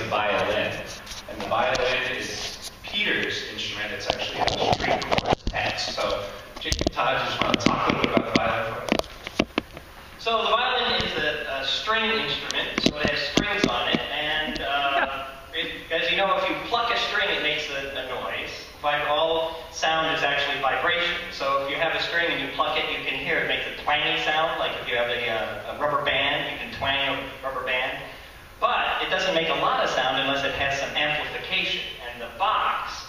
the violin. And the violin is Peter's instrument. It's actually a string text. So, Jacob, Todd, just want to talk a little bit about the violin for us? So the violin is a string instrument, so it has strings on it, and as you know, if you pluck a string, it makes a noise. All sound is actually vibration. So if you have a string and you pluck it, you can hear it makes a twangy sound, like if you have a rubber band, you can twang a rubber band. But it doesn't make a lot of sound unless it has some amplification. And the box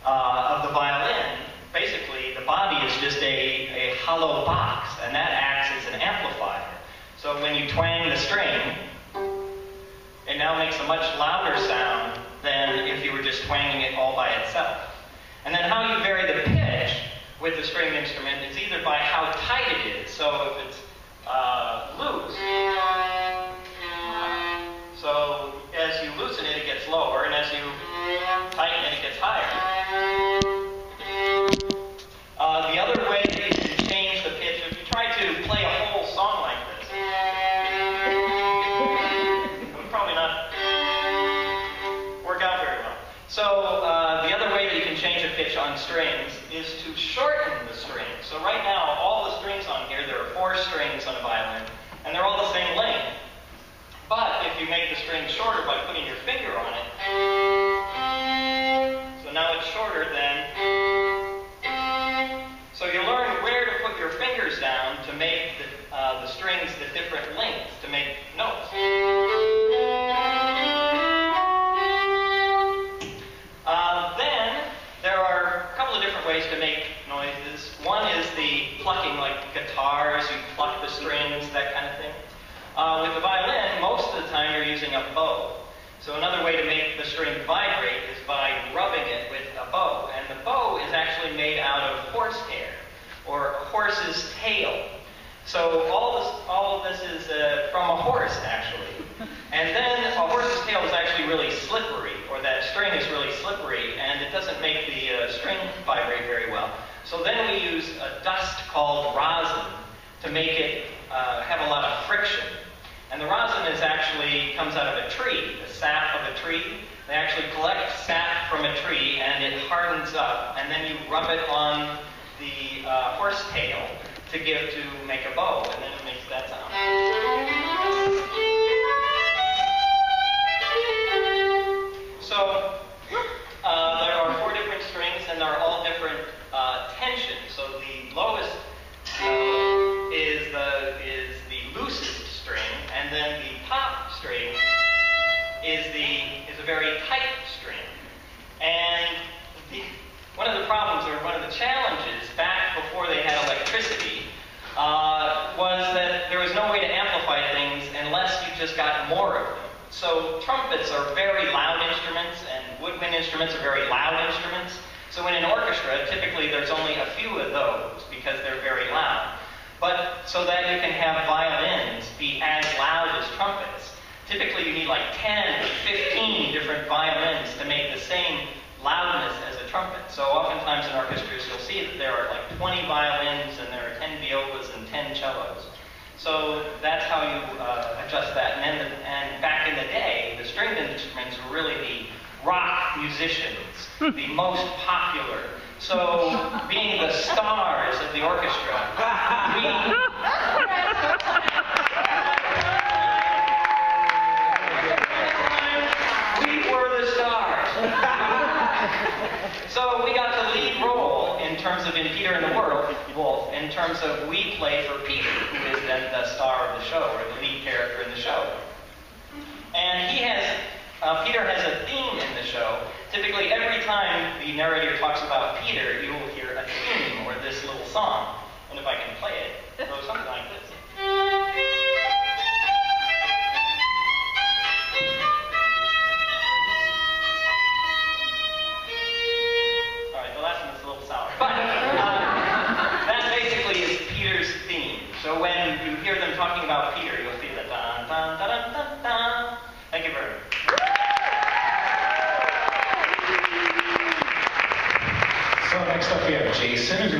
of the violin, basically, the body is just a hollow box, and that acts as an amplifier. So when you twang the string, it now makes a much louder sound than if you were just twanging it all by itself. And then how you vary the pitch with the string instrument is either by how tight it is. So if it's loose, so as you loosen it, it gets lower, and as you tighten it, it gets higher. The other way that you can change the pitch, if you try to play a whole song like this, it would probably not work out very well. So the other way that you can change a pitch on strings is to shorten the string. So right now, all the strings on here, there are 4 strings on a violin, and they're all the same length. But if you make the string shorter by putting your finger on it, so now it's shorter than. So you learn where to put your fingers down to make the strings the different lengths to make notes. Then there are a couple of different ways to make noises. One is the plucking, like guitars, you pluck the strings, that kind of thing. With the violin, most of the time you're using a bow. So another way to make the string vibrate is by rubbing it with a bow. And the bow is actually made out of horsehair, or a horse's tail. So all of this is from a horse, actually. And then a horse's tail is actually really slippery, or that string is really slippery, and it doesn't make the string vibrate very well. So then we use a dust called rosin to make it have a lot of friction. And the rosin comes out of a tree, the sap of a tree. They actually collect sap from a tree, and it hardens up, and then you rub it on the horse tail to make a bow, and then it makes that sound. So there are 4 different strings, and they're all different tensions. So the lowest is the loosest string, and then the top string is a very tight string. And one of the problems, or one of the challenges back before they had electricity, was that there was no way to amplify things unless you just got more of them. So trumpets are very loud instruments, and woodwind instruments are very loud instruments. So in an orchestra, typically there's only a few of those because they're very loud. But so that you can have violins be as loud as trumpets, typically you need like 10 or 15 different violins to make the same loudness as a trumpet. So oftentimes in orchestras you'll see that there are like 20 violins, and there are 10 violas and 10 cellos. So that's how you adjust that. And back in the day, the stringed instruments were really the rock musicians, the most popular. So being the stars of the orchestra, we were the stars. So we got the lead role in terms of in Peter and the Wolf, in terms of we play for Peter, who is then the star of the show, or the lead character in the show. And Peter has a theme in the show. Typically, every time the narrator talks about Peter, you will hear a theme, or this little song. And if I can play it, it goes something like this. Alright, the last one is a little sour. But that basically is Peter's theme. So when you hear them talking about Peter, you'll see the dun dun dun dun dun dun. Thank you very much. So next up we have Jason.